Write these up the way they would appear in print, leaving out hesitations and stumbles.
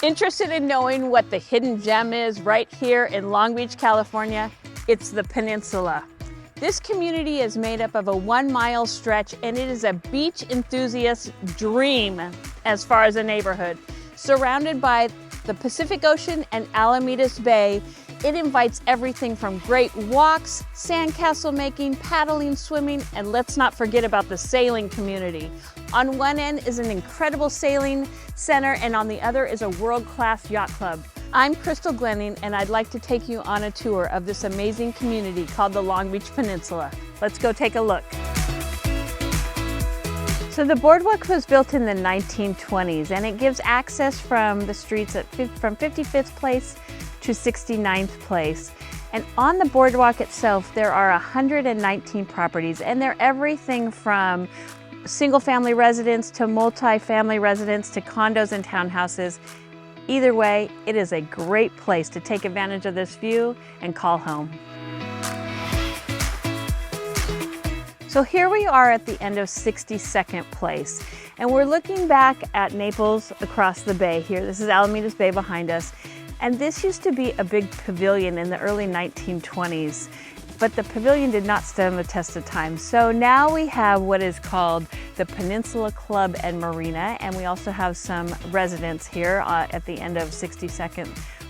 Interested in knowing what the hidden gem is right here in Long Beach, California? It's the Peninsula. This community is made up of a 1-mile stretch, and it is a beach enthusiast's dream as far as a neighborhood. Surrounded by the Pacific Ocean and Alamitos Bay, it invites everything from great walks, sandcastle making, paddling, swimming, and let's not forget about the sailing community. On one end is an incredible sailing center, and on the other is a world-class yacht club. I'm Crystal Glenning, and I'd like to take you on a tour of this amazing community called the Long Beach Peninsula. Let's go take a look. So the Boardwalk was built in the 1920s, and it gives access from the streets from 55th Place to 69th Place. And on the Boardwalk itself, there are 119 properties, and they're everything from single-family residence to multi-family residence to condos and townhouses. Either way, it is a great place to take advantage of this view and call home. So here we are at the end of 62nd Place, and we're looking back at Naples across the bay here. This is Alamitos Bay behind us, and this used to be a big pavilion in the early 1920s, but the pavilion did not stand the test of time. So now we have what is called the Peninsula Club and Marina, and we also have some residents here at the end of 62nd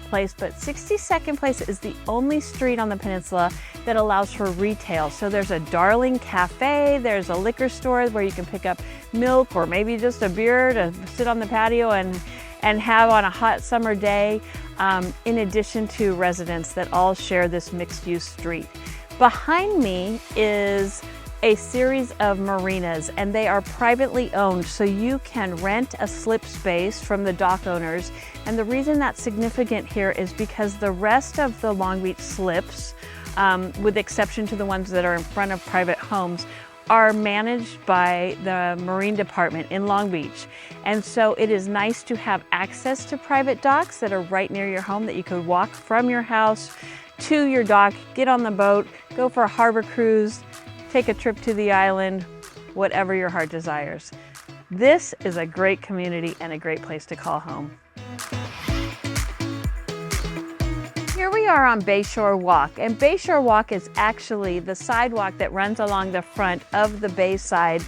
Place, but 62nd Place is the only street on the peninsula that allows for retail. So there's a Darling Cafe, there's a liquor store where you can pick up milk or maybe just a beer to sit on the patio and have on a hot summer day, in addition to residents that all share this mixed-use street. Behind me is a series of marinas, and they are privately owned, so you can rent a slip space from the dock owners. And the reason that's significant here is because the rest of the Long Beach slips, with exception to the ones that are in front of private homes, are managed by the Marine Department in Long Beach. And so it is nice to have access to private docks that are right near your home, that you could walk from your house to your dock, get on the boat, go for a harbor cruise, take a trip to the island, whatever your heart desires. This is a great community and a great place to call home. Here we are on Bayshore Walk, and Bayshore Walk is actually the sidewalk that runs along the front of the bay side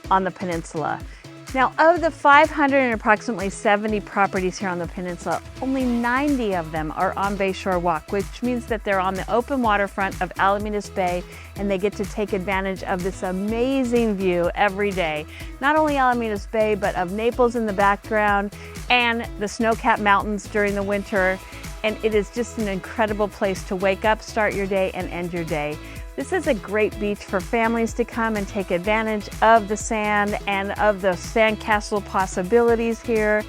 on the peninsula. Now, of the 570 properties here on the peninsula, only 90 of them are on Bayshore Walk, which means that they're on the open waterfront of Alamitos Bay, and they get to take advantage of this amazing view every day. Not only Alamitos Bay, but of Naples in the background and the snow-capped mountains during the winter. And it is just an incredible place to wake up, start your day, and end your day. This is a great beach for families to come and take advantage of the sand and of the sandcastle possibilities here.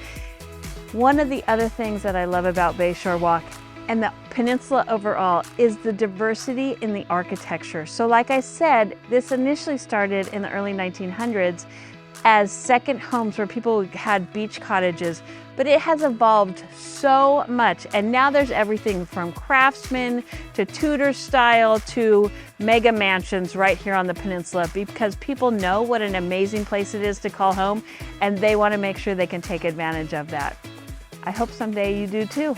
One of the other things that I love about Bayshore Walk and the peninsula overall is the diversity in the architecture. So like I said, this initially started in the early 1900s as second homes where people had beach cottages, but it has evolved so much, and now there's everything from craftsman to Tudor style to mega mansions right here on the peninsula, because people know what an amazing place it is to call home, and they want to make sure they can take advantage of that. I hope someday you do too.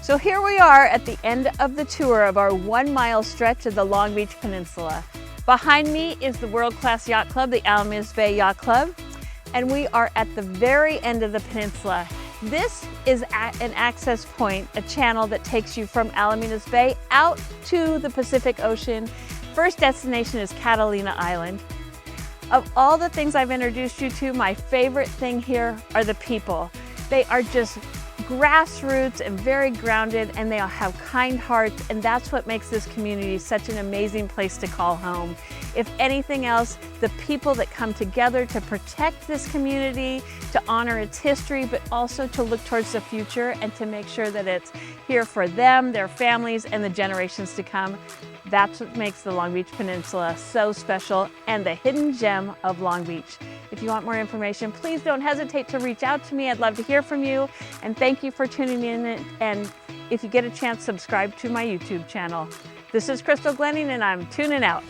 So here we are at the end of the tour of our 1-mile stretch of the Long Beach Peninsula. Behind me is the world-class yacht club, the Alamitos Bay Yacht Club, and we are at the very end of the peninsula. This is an access point, a channel that takes you from Alamitos Bay out to the Pacific Ocean. First destination is Catalina Island. Of all the things I've introduced you to, my favorite thing here are the people. They are just grassroots and very grounded, and they all have kind hearts, and that's what makes this community such an amazing place to call home. If anything else, the people that come together to protect this community, to honor its history, but also to look towards the future and to make sure that it's here for them, their families, and the generations to come. That's what makes the Long Beach Peninsula so special and the hidden gem of Long Beach. If you want more information, please don't hesitate to reach out to me. I'd love to hear from you. And thank you for tuning in. And if you get a chance, subscribe to my YouTube channel. This is Crystal Glenning, and I'm tuning out.